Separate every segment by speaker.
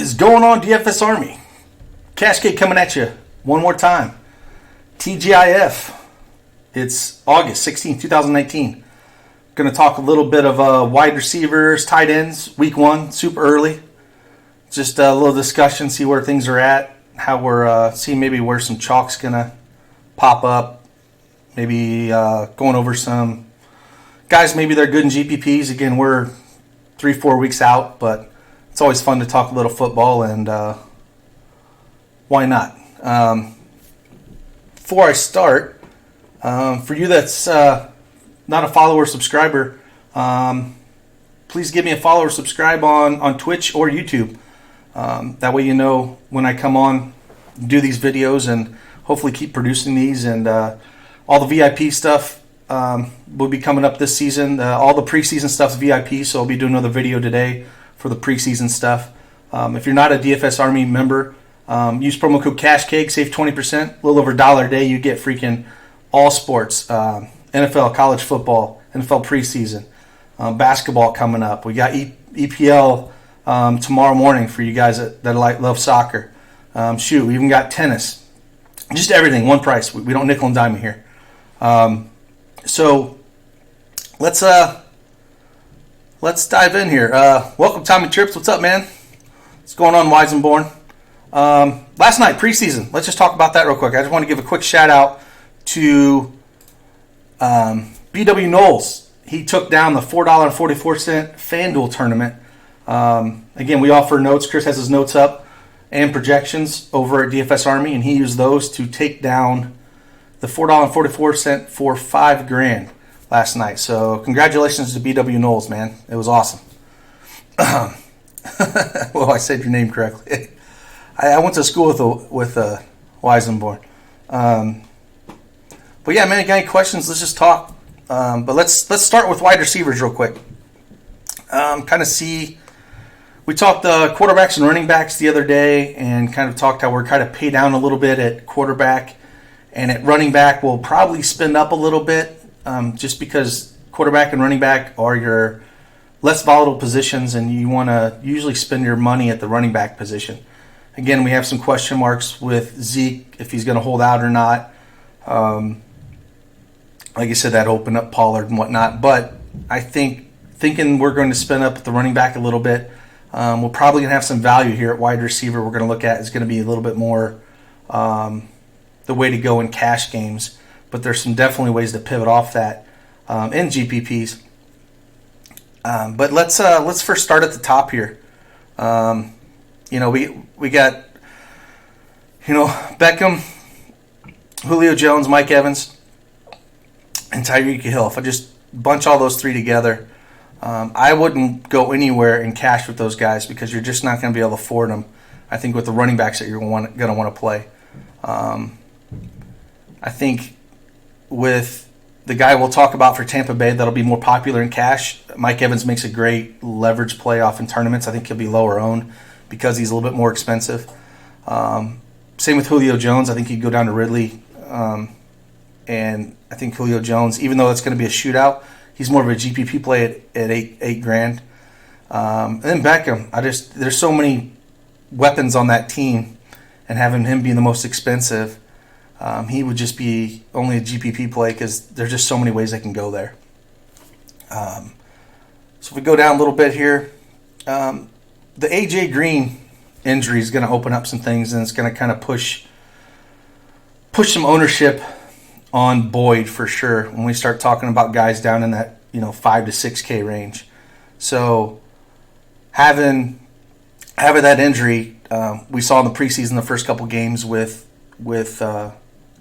Speaker 1: is going on, DFS Army? Cascade coming at you one more time. TGIF. It's August 16th, 2019. Going to talk a little bit of wide receivers, tight ends, week one, super early. Just a little discussion, see where things are at, how we're seeing maybe where some chalk's going to pop up. Maybe going over some guys, maybe they're good in GPPs. Again, we're 3-4 weeks out, but it's always fun to talk a little football, and why not? Before I start, for you that's not a follower or subscriber, please give me a follow or subscribe on Twitch or YouTube. That way you know when I come on, do these videos, and hopefully keep producing these. And all the VIP stuff will be coming up this season. All the preseason stuff's VIP, so I'll be doing another video today for the preseason stuff. If you're not a DFS Army member, use promo code CashCake, save 20%. A little over $1 a day, you get freaking all sports. NFL, college football, NFL preseason, basketball coming up. We got EPL tomorrow morning for you guys that love soccer. We even got tennis. Just everything, one price. We don't nickel and dime here. So let's dive in here. Welcome, Tommy Trips. What's up, man? What's going on, Wise and Born? Last night, preseason. Let's just talk about that real quick. I just want to give a quick shout out to BW Knowles. He took down the $4.44 FanDuel tournament. Again, we offer notes. Chris has his notes up and projections over at DFS Army, and he used those to take down the $4.44 for $5,000 last night. So congratulations to BW Knowles, man. It was awesome. Well, I said your name correctly. I went to school with Weisenborn. But yeah, man, you got any questions? Let's just talk. But let's start with wide receivers real quick. Kind of see. We talked quarterbacks and running backs the other day, and kind of talked how we're kind of paid down a little bit at quarterback, and at running back we'll probably spend up a little bit, just because quarterback and running back are your less volatile positions, and you want to usually spend your money at the running back position. Again, we have some question marks with Zeke, if he's going to hold out or not. Like I said, that opened up Pollard and whatnot. But I thinking we're going to spend up at the running back a little bit. We're probably going to have some value here at wide receiver. We're going to look at is going to be a little bit more the way to go in cash games. But there's some definitely ways to pivot off that in GPPs. But let's first start at the top here. We got Beckham, Julio Jones, Mike Evans, and Tyreek Hill. If I just bunch all those three together, I wouldn't go anywhere in cash with those guys because you're just not going to be able to afford them. I think with the running backs that you're going to want to play. I think with the guy we'll talk about for Tampa Bay that'll be more popular in cash, Mike Evans makes a great leverage play off in tournaments. I think he'll be lower owned because he's a little bit more expensive. Same with Julio Jones. I think he'd go down to Ridley. And I think Julio Jones, even though it's going to be a shootout, he's more of a GPP play at $8,000. And then Beckham, there's so many weapons on that team, and having him being the most expensive, he would just be only a GPP play because there's just so many ways they can go there. So if we go down a little bit here, the AJ Green injury is going to open up some things, and it's going to kind of push some ownership on Boyd for sure when we start talking about guys down in that 5 to 6K range. So having that injury, we saw in the preseason the first couple games with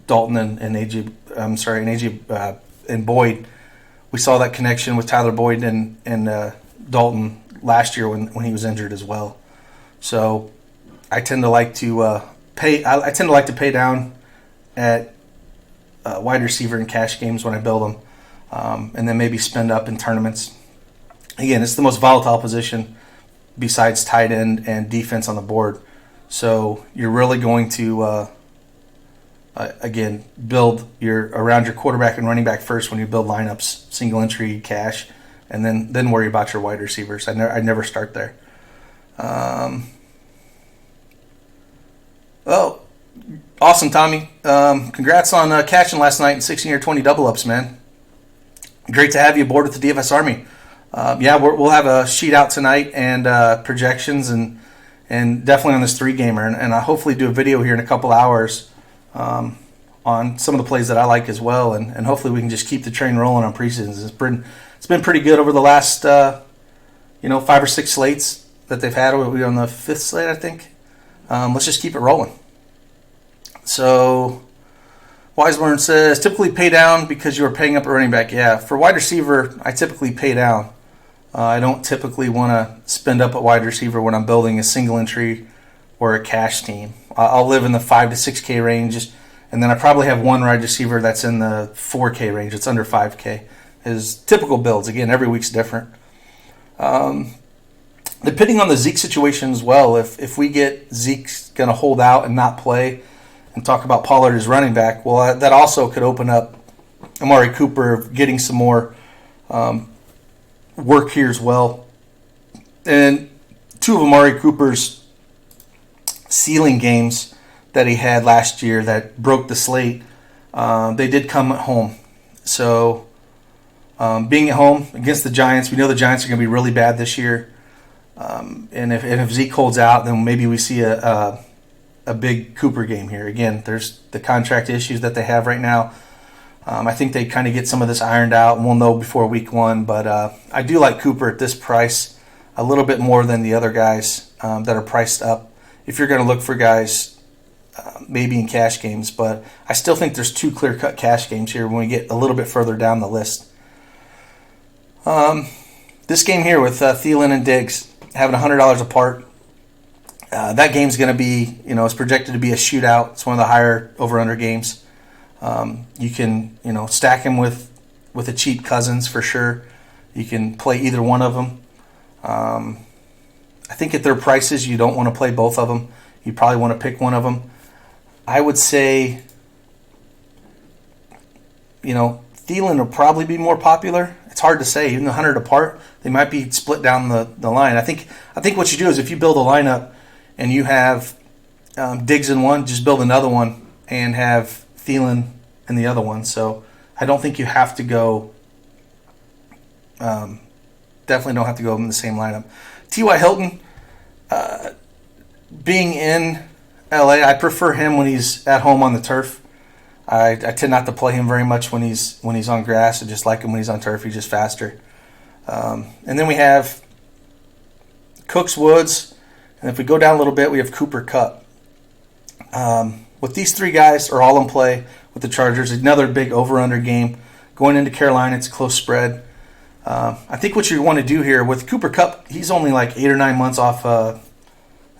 Speaker 1: Dalton and AJ. I'm sorry, and AJ and Boyd. We saw that connection with Tyler Boyd and Dalton last year when he was injured as well. So I tend to like to pay down at wide receiver in cash games when I build them, and then maybe spend up in tournaments. Again, it's the most volatile position besides tight end and defense on the board. So you're really going to, again, build around your quarterback and running back first when you build lineups, single entry, cash, and then worry about your wide receivers. I never start there. Oh, awesome, Tommy. Congrats on catching last night in 16 or 20 double ups, man. Great to have you aboard with the DFS Army. Yeah, we'll have a sheet out tonight and projections and definitely on this 3-gamer. And I'll hopefully do a video here in a couple hours on some of the plays that I like as well. And hopefully we can just keep the train rolling on preseasons. It's been pretty good over the last 5 or 6 slates that they've had. We're on the 5th slate, I think. Let's just keep it rolling. So Wiseburn says, typically pay down because you are paying up a running back. Yeah, for wide receiver, I typically pay down. I don't typically want to spend up at wide receiver when I'm building a single entry or a cash team. I'll live in the 5 to 6K range, and then I probably have one wide receiver that's in the 4K range. It's under 5K. Is typical builds. Again, every week's different. Depending on the Zeke situation as well, if we get Zeke's going to hold out and not play, and talk about Pollard as running back, well, that also could open up Amari Cooper getting some more work here as well. And 2 of Amari Cooper's ceiling games that he had last year that broke the slate, they did come at home. So being at home against the Giants, we know the Giants are going to be really bad this year. And if Zeke holds out, then maybe we see a big Cooper game here. Again, there's the contract issues that they have right now. I think they kind of get some of this ironed out, and we'll know before week 1. But I do like Cooper at this price a little bit more than the other guys that are priced up. If you're going to look for guys maybe in cash games, but I still think there's 2 clear-cut cash games here when we get a little bit further down the list. This game here with Thielen and Diggs having $100 apart. That game's going to be, it's projected to be a shootout. It's one of the higher over-under games. You can, stack him with a cheap Cousins for sure. You can play either one of them. I think at their prices, you don't want to play both of them. You probably want to pick one of them. I would say, Thielen will probably be more popular. It's hard to say. Even the 100 apart, they might be split down the line. I think what you do is if you build a lineup and you have Diggs in one, just build another one and have Thielen in the other one. So I don't think you have to go. Definitely don't have to go in the same lineup. T.Y. Hilton, being in LA, I prefer him when he's at home on the turf. I tend not to play him very much when he's on grass. I just like him when he's on turf. He's just faster. And then we have Cooks, Woods, and if we go down a little bit, we have Cooper, Kupp. With these 3 guys are all in play with the Chargers. Another big over-under game. Going into Carolina, it's a close spread. I think what you want to do here with Cooper Kupp, he's only like 8 or 9 months off, I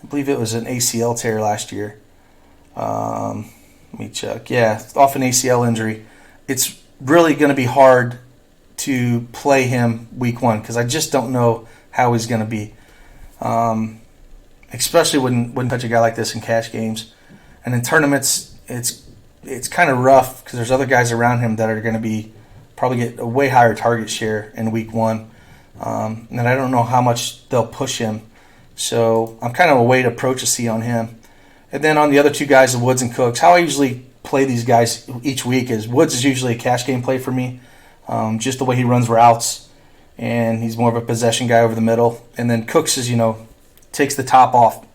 Speaker 1: believe it was an ACL tear last year. Let me check. Yeah, off an ACL injury. It's really going to be hard to play him week 1 because I just don't know how he's going to be. Especially wouldn't touch a guy like this in cash games. And in tournaments, it's kind of rough because there's other guys around him that are going to be probably get a way higher target share in week 1. And I don't know how much they'll push him. So I'm kind of a way to approach a C on him. And then on the other 2 guys, the Woods and Cooks, how I usually play these guys each week is Woods is usually a cash game play for me. Just the way he runs routes, and he's more of a possession guy over the middle. And then Cooks is, takes the top off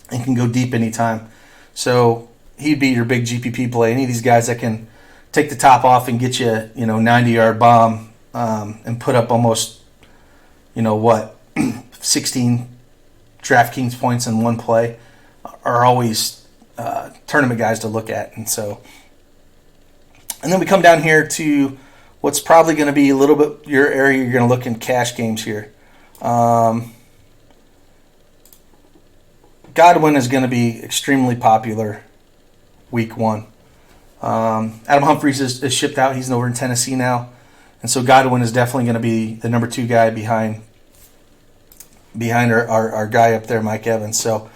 Speaker 1: and can go deep anytime. So he'd be your big GPP play. Any of these guys that can take the top off and get you, 90-yard bomb and put up almost, 16 DraftKings points in one play are always tournament guys to look at. And then we come down here to what's probably going to be a little bit your area. You're going to look in cash games here. Godwin is going to be extremely popular week 1. Adam Humphries is shipped out. He's over in Tennessee now. And so Godwin is definitely going to be the number 2 guy behind our guy up there, Mike Evans. So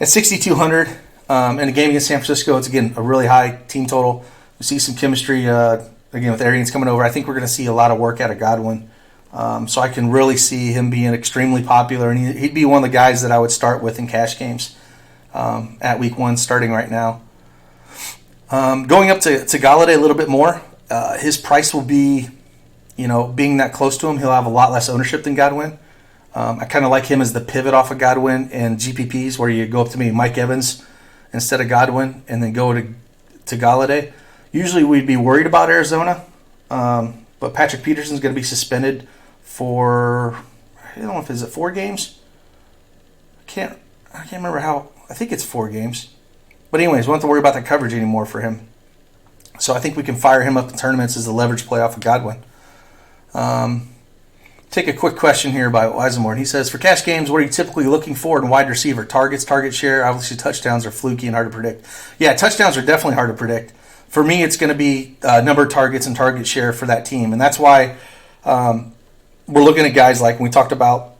Speaker 1: at 6,200, in a game against San Francisco, it's, again, a really high team total. We see some chemistry, again, with Arians coming over. I think we're going to see a lot of work out of Godwin. So I can really see him being extremely popular, and he'd be one of the guys that I would start with in cash games. at week 1, starting right now. Going up to Galladay a little bit more, his price will be, being that close to him, he'll have a lot less ownership than Godwin. I kind of like him as the pivot off of Godwin and GPPs, where you go up to maybe Mike Evans instead of Godwin and then go to Galladay. Usually we'd be worried about Arizona, but Patrick Peterson's going to be suspended for, I don't know if it's 4 games. I can't remember how. I think it's 4 games. But anyways, we don't have to worry about that coverage anymore for him. So I think we can fire him up in tournaments as a leverage play off of Godwin. Take a quick question here by Weisenborn. He says, for cash games, what are you typically looking for in wide receiver? Targets, target share. Obviously, touchdowns are fluky and hard to predict. Yeah, touchdowns are definitely hard to predict. For me, it's going to be number of targets and target share for that team. And that's why we're looking at guys like we talked about.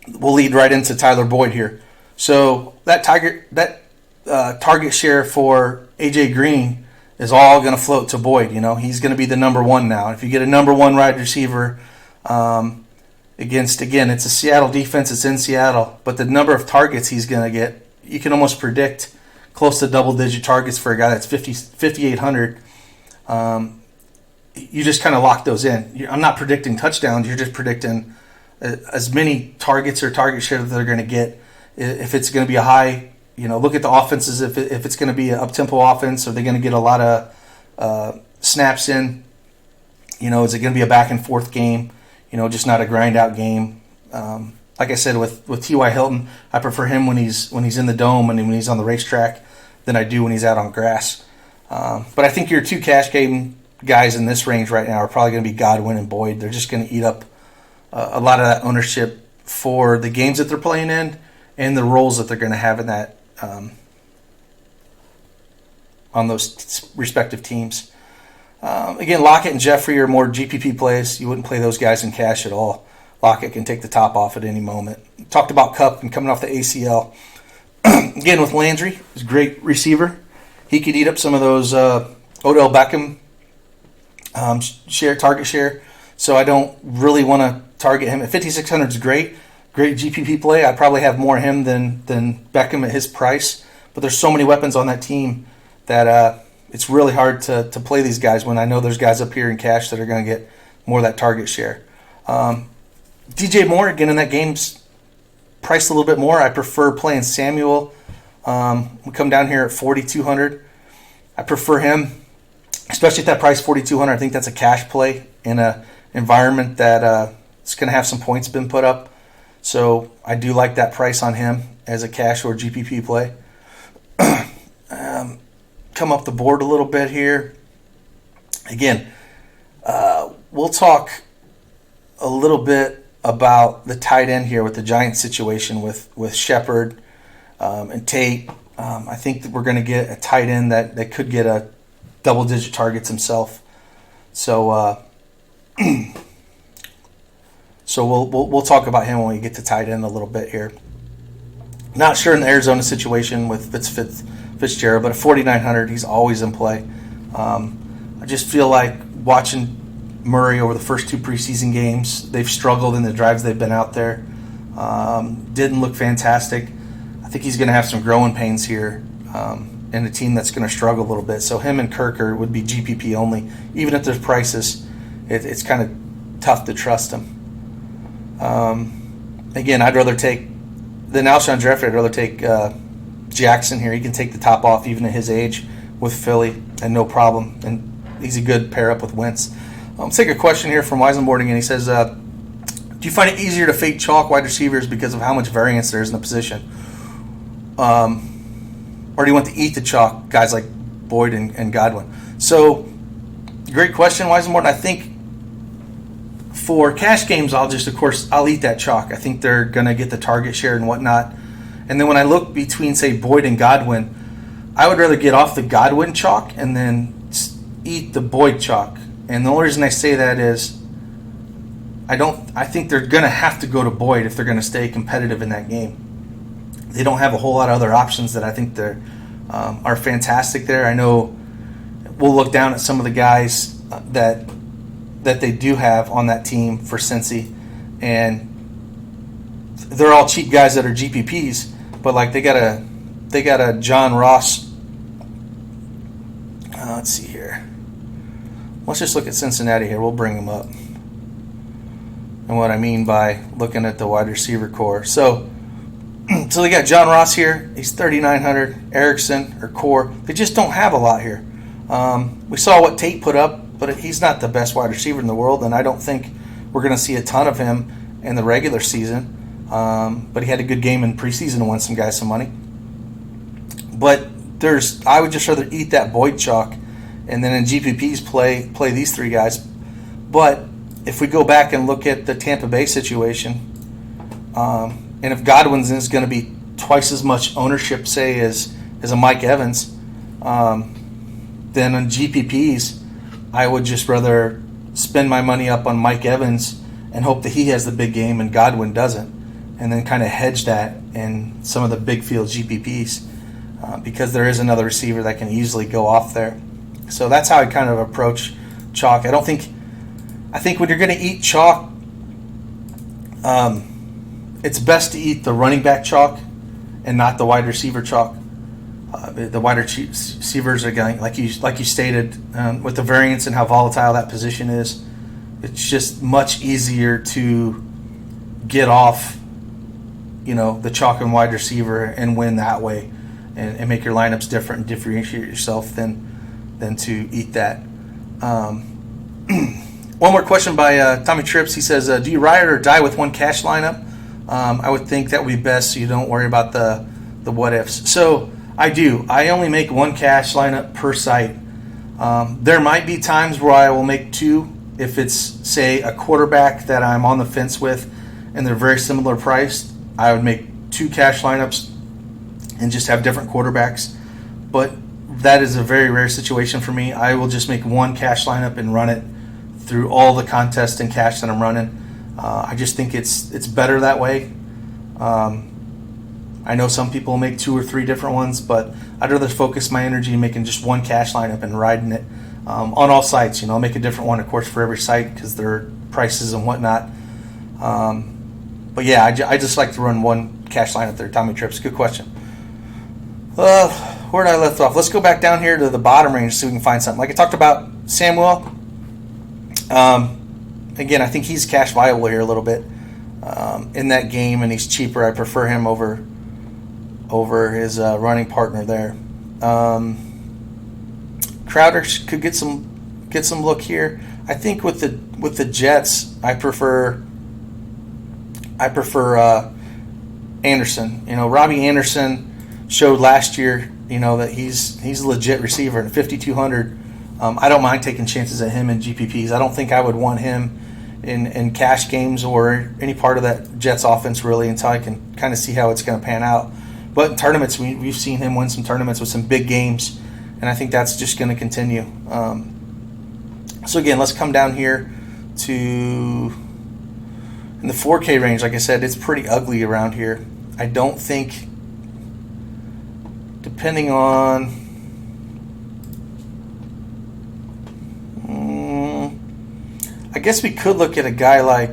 Speaker 1: We'll lead right into Tyler Boyd here. So that target share for A.J. Green is all going to float to Boyd. He's going to be the number 1 now. If you get a number 1 wide receiver against, again, it's a Seattle defense. It's in Seattle. But the number of targets he's going to get, you can almost predict close to double-digit targets for a guy that's 5,800. You just kind of lock those in. I'm not predicting touchdowns. You're just predicting as many targets or target share that they're going to get. If it's going to be a high, look at the offenses. If it's going to be an up-tempo offense, are they going to get a lot of snaps in? Is it going to be a back-and-forth game? Just not a grind-out game. Like I said, with T.Y. Hilton, I prefer him when he's in the dome and when he's on the racetrack than I do when he's out on grass. But I think your 2 cash game guys in this range right now are probably going to be Godwin and Boyd. They're just going to eat up a lot of that ownership for the games that they're playing in and the roles that they're going to have in that on those respective teams. Again, Lockett and Jeffrey are more GPP plays. You wouldn't play those guys in cash at all. Lockett can take the top off at any moment. Talked about Kupp and coming off the ACL. Again, with Landry, he's a great receiver. He could eat up some of those Odell Beckham target share. So I don't really want to target him. At 5,600 is great GPP play. I'd probably have more of him than Beckham at his price. But there's so many weapons on that team that it's really hard to play these guys when I know there's guys up here in cash that are going to get more of that target share. DJ Moore, again, in that game's priced a little bit more. I prefer playing Samuel. We come down here at 4,200. I prefer him, especially at that price, 4,200. I think that's a cash play in an environment that it's going to have some points been put up. So I do like that price on him as a cash or GPP play. Come up the board a little bit here. Again, we'll talk a little bit about the tight end here with the Giants situation with Shepard and Tate. I think that we're going to get a tight end that could get a double-digit targets himself. So we'll talk about him when we get to tight end a little bit here. Not sure in the Arizona situation with Fitzgerald, but at 4,900, he's always in play. I just feel like watching Murray over the first 2 preseason games, they've struggled in the drives they've been out there. Didn't look fantastic. I think he's going to have some growing pains here in a team that's going to struggle a little bit. So him and Kirk would be GPP only. Even at their prices, it's kind of tough to trust him. Again, I'd rather take than Alshon Jeffrey. I'd rather take Jackson here. He can take the top off even at his age with Philly and no problem. And he's a good pair up with Wentz. Let's take a question here from Weisenborn again. He says, do you find it easier to fade chalk wide receivers because of how much variance there is in the position? Or do you want to eat the chalk guys like Boyd and Godwin? So, great question, Weisenborn. I think for cash games, I'll eat that chalk. I think they're going to get the target share and whatnot. And then when I look between, say, Boyd and Godwin, I would rather get off the Godwin chalk and then eat the Boyd chalk. And the only reason I say that is I think they're going to have to go to Boyd if they're going to stay competitive in that game. They don't have a whole lot of other options that I think are fantastic there. I know we'll look down at some of the guys that they do have on that team for Cincy, and they're all cheap guys that are GPPs, but like they got a they got a John Ross. Let's see here. Let's just look at Cincinnati here. We'll bring them up. And what I mean by looking at the wide receiver core. So they got John Ross here. He's 3,900. Erickson or core. They just don't have a lot here. We saw what Tate put up, but he's not the best wide receiver in the world, and I don't think we're going to see a ton of him in the regular season. But he had a good game in preseason and won some guys some money. But I would just rather eat that Boyd chalk and then in GPPs play these three guys. But if we go back and look at the Tampa Bay situation, and if Godwin's is going to be twice as much ownership, say, as a Mike Evans, then on GPPs, I would just rather spend my money up on Mike Evans and hope that he has the big game and Godwin doesn't, and then kind of hedge that in some of the big field GPPs because there is another receiver that can easily go off there. So that's how I kind of approach chalk. I think when you're going to eat chalk, it's best to eat the running back chalk and not the wide receiver chalk. The wide receivers are going, like you stated, with the variance and how volatile that position is. It's just much easier to get off, the chalk and wide receiver and win that way, and make your lineups different and differentiate yourself than to eat that. One more question by Tommy Trips. He says, do you ride or die with one cash lineup? I would think that would be best so you don't worry about the what ifs. So I do. I only make one cash lineup per site. There might be times where I will make two if it's, say, a quarterback that I'm on the fence with and they're very similar priced. I would make two cash lineups and just have different quarterbacks. But that is a very rare situation for me. I will just make one cash lineup and run it through all the contests and cash that I'm running. I just think it's better that way. I know some people make two or three different ones, but I'd rather focus my energy in making just one cash lineup and riding it on all sites. I'll make a different one, of course, for every site because there are prices and whatnot. But yeah, I just like to run one cash lineup there. Tommy Trips, good question. Where did I left off? Let's go back down here to the bottom range so we can find something. Like I talked about Samuel. Again, I think he's cash viable here a little bit in that game, and he's cheaper. I prefer him over his running partner there. Crowder could get some look here. I think with the Jets, I prefer Anderson. Robbie Anderson showed last year, that he's a legit receiver at 5,200. I don't mind taking chances at him in GPPs. I don't think I would want him in cash games or any part of that Jets offense really until I can kind of see how it's going to pan out. But in tournaments, we've seen him win some tournaments with some big games, and I think that's just going to continue. So again, let's come down here to in the 4K range. Like I said, it's pretty ugly around here. I don't think, depending on I guess we could look at a guy like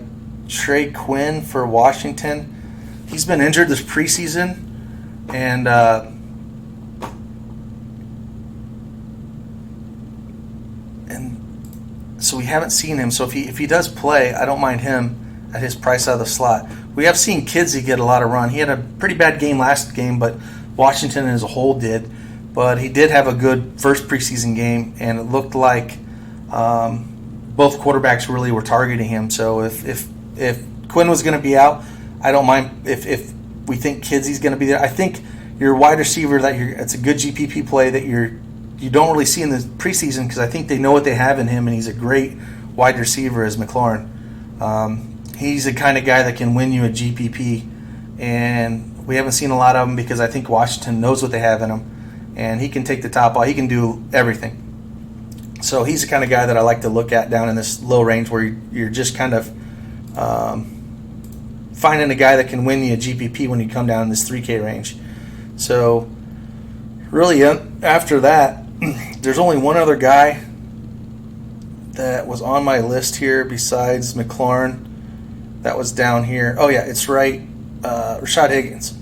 Speaker 1: Trey Quinn for Washington. He's been injured this preseason, and so we haven't seen him. So if he does play, I don't mind him at his price out of the slot. We have seen Kidsey get a lot of run. He had a pretty bad game last game, but Washington as a whole did. But he did have a good first preseason game, and it looked like both quarterbacks really were targeting him. So if Quinn was going to be out, I don't mind if we think Kidsey's going to be there. I think your wide receiver it's a good GPP play that you don't really see in the preseason because I think they know what they have in him, and he's a great wide receiver as McLaurin. He's the kind of guy that can win you a GPP, and we haven't seen a lot of him because I think Washington knows what they have in him, and he can take the top off. He can do everything. So he's the kind of guy that I like to look at down in this low range where you're just kind of finding a guy that can win you a GPP when you come down in this 3K range. So really after that, there's only one other guy that was on my list here besides McLaurin that was down here. Oh yeah, it's right, Rashad Higgins.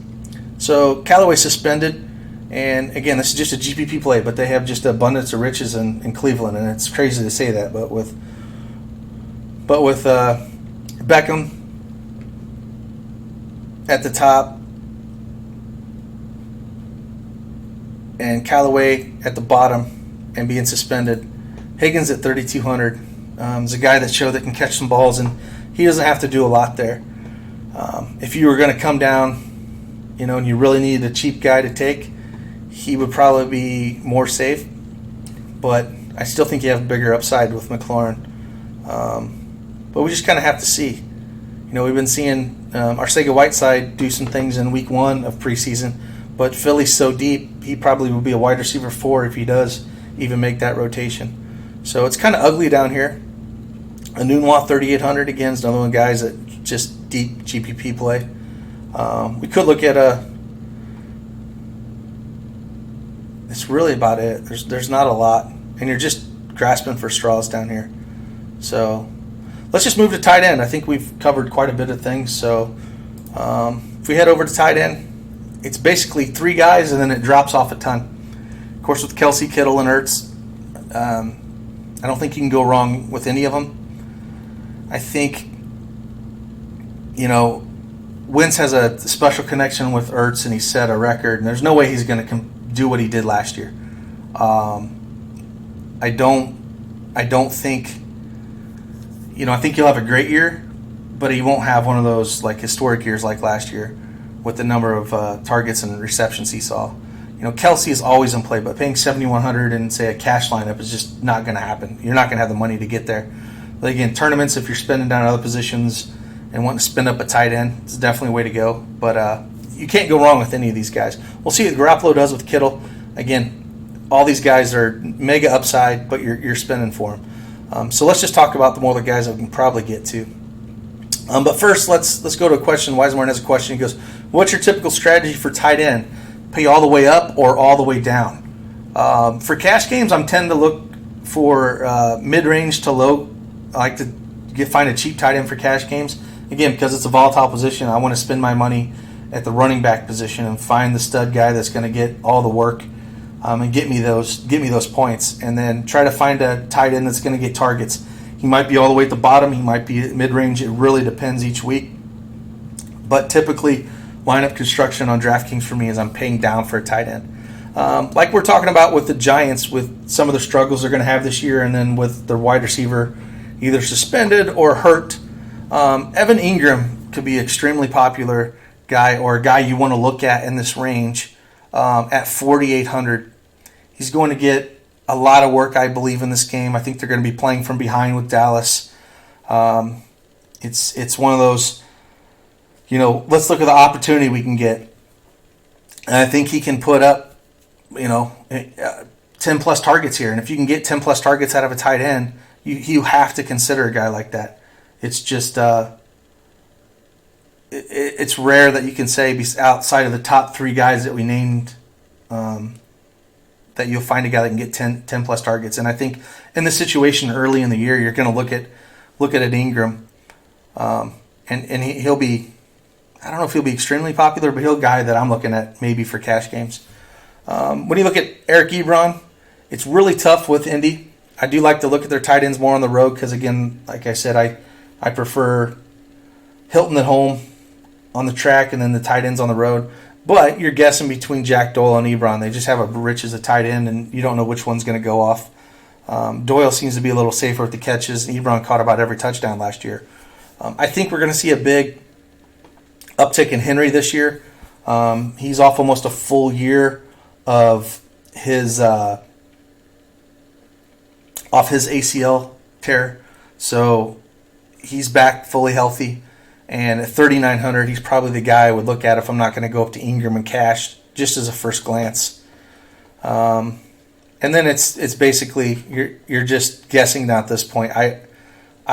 Speaker 1: So Callaway suspended. And again, this is just a GPP play, but they have just abundance of riches in Cleveland, and it's crazy to say that. But with Beckham at the top and Callaway at the bottom and being suspended, Higgins at 3,200 is a guy that showed that can catch some balls, and he doesn't have to do a lot there. If you were going to come down, and you really needed a cheap guy to take, he would probably be more safe. But I still think you have a bigger upside with McLaurin. But we just kind of have to see. We've been seeing Arcega-Whiteside do some things in week 1 of preseason, but Philly's so deep, he probably will be a wide receiver 4 if he does even make that rotation. So it's kind of ugly down here. Anunwa 3,800 again is another one of the guys that just deep GPP play. We could look at it's really about it. There's not a lot, and you're just grasping for straws down here. So let's just move to tight end. I think we've covered quite a bit of things. So if we head over to tight end, it's basically 3 guys, and then it drops off a ton. Of course, with Kelsey, Kittle, and Ertz, I don't think you can go wrong with any of them. I think, Wentz has a special connection with Ertz, and he set a record, and there's no way he's going to do what he did last year. I don't think, I think he'll have a great year, but he won't have one of those historic years like last year with the number of targets and receptions he saw. Kelsey is always in play, but paying $7,100 in, say, a cash lineup is just not going to happen. You're not going to have the money to get there. But again, tournaments, if you're spending down other positions and wanting to spend up a tight end, it's definitely a way to go. But you can't go wrong with any of these guys. We'll see what Garoppolo does with Kittle. Again, all these guys are mega upside, but you're spending for them. So let's just talk about the more the guys that we can probably get to. But first, let's go to a question. Wisemore has a question. He goes, what's your typical strategy for tight end? Pay all the way up or all the way down? For cash games, I'm tend to look for mid-range to low. I like to find a cheap tight end for cash games. Again, because it's a volatile position, I want to spend my money at the running back position and find the stud guy that's going to get all the work and get me those points, and then try to find a tight end that's going to get targets. He might be all the way at the bottom. He might be at mid-range. It really depends each week. But typically, lineup construction on DraftKings for me is I'm paying down for a tight end. Like we're talking about with the Giants, with some of the struggles they're going to have this year, and then with their wide receiver either suspended or hurt. Evan Ingram could be an extremely popular guy, or a guy you want to look at in this range at 4,800. He's going to get a lot of work, I believe, in this game. I think they're going to be playing from behind with Dallas. It's one of those, let's look at the opportunity we can get. And I think he can put up, 10 plus targets here. And if you can get 10 plus targets out of a tight end, you have to consider a guy like that. It's just it's rare that you can say outside of the top 3 guys that we named that you'll find a guy that can get 10 plus targets. And I think in this situation early in the year, you're going to look at an Ingram, and he'll be, I don't know if he'll be extremely popular, but he'll be a guy that I'm looking at maybe for cash games. When you look at Eric Ebron, it's really tough with Indy. I do like to look at their tight ends more on the road because, again, like I said, I prefer Hilton at home on the track and then the tight ends on the road. But you're guessing between Jack Doyle and Ebron. They just have a rich as a tight end, and you don't know which one's going to go off. Doyle seems to be a little safer with the catches. Ebron caught about every touchdown last year. I think we're going to see a big uptick in Henry this year. He's off almost a full year of his ACL tear, so he's back fully healthy. And at 3,900, he's probably the guy I would look at if I'm not going to go up to Ingram and cash just as a first glance. And then it's basically you're just guessing now at this point. I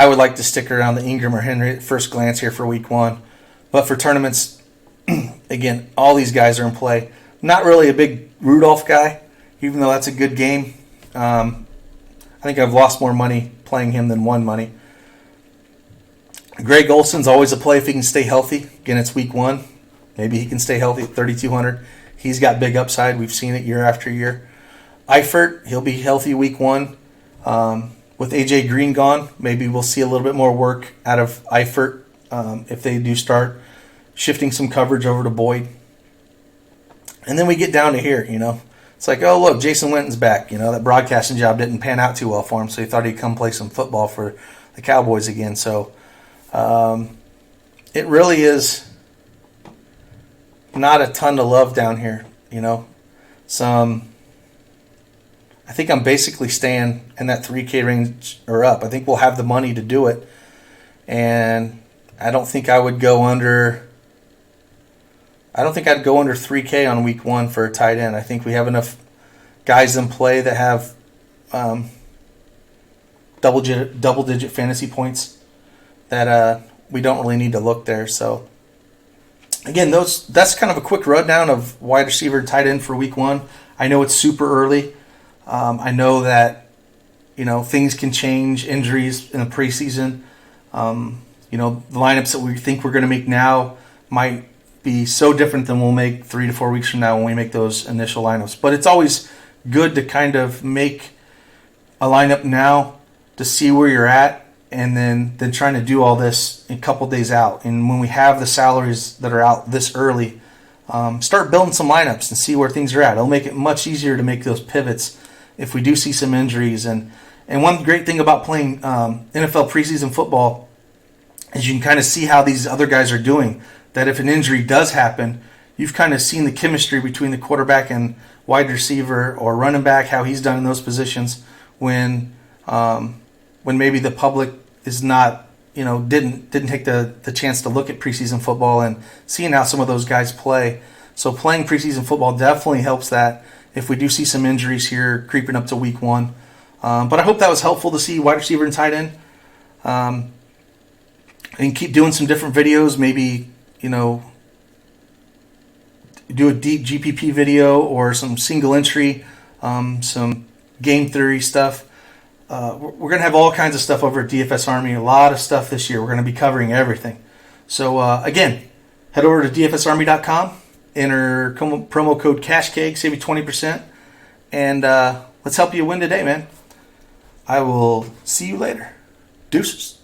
Speaker 1: would like to stick around the Ingram or Henry at first glance here for week 1. But for tournaments, again, all these guys are in play. Not really a big Rudolph guy, even though that's a good game. I think I've lost more money playing him than won money. Greg Olson's always a play if he can stay healthy. Again, it's week 1. Maybe he can stay healthy at 3,200. He's got big upside. We've seen it year after year. Eifert, he'll be healthy week 1. With AJ Green gone, maybe we'll see a little bit more work out of Eifert if they do start shifting some coverage over to Boyd. And then we get down to here, It's like, oh, look, Jason Witten's back. That broadcasting job didn't pan out too well for him, so he thought he'd come play some football for the Cowboys again. So it really is not a ton to love down here, I think I'm basically staying in that 3K range or up. I think we'll have the money to do it. And I don't think I would go under... I don't think I'd go under 3K on week 1 for a tight end. I think we have enough guys in play that have double-digit fantasy points that we don't really need to look there. So, again, that's kind of a quick rundown of wide receiver and tight end for week 1. I know it's super early. I know that, things can change, injuries in the preseason. The lineups that we think we're going to make now might be so different than we'll make 3 to 4 weeks from now when we make those initial lineups. But it's always good to kind of make a lineup now to see where you're at, and then trying to do all this a couple days out. And when we have the salaries that are out this early, start building some lineups and see where things are at. It'll make it much easier to make those pivots if we do see some injuries. And one great thing about playing NFL preseason football is you can kind of see how these other guys are doing. That if an injury does happen, you've kind of seen the chemistry between the quarterback and wide receiver or running back, how he's done in those positions when maybe the public is not, didn't take the chance to look at preseason football and seeing how some of those guys play. So playing preseason football definitely helps that if we do see some injuries here creeping up to week 1. But I hope that was helpful to see wide receiver and tight end. And keep doing some different videos, maybe, do a deep GPP video or some single entry, some game theory stuff. We're going to have all kinds of stuff over at DFS Army, a lot of stuff this year. We're going to be covering everything. So, again, head over to dfsarmy.com, enter promo code CashCake, save you 20%, and let's help you win today, man. I will see you later. Deuces.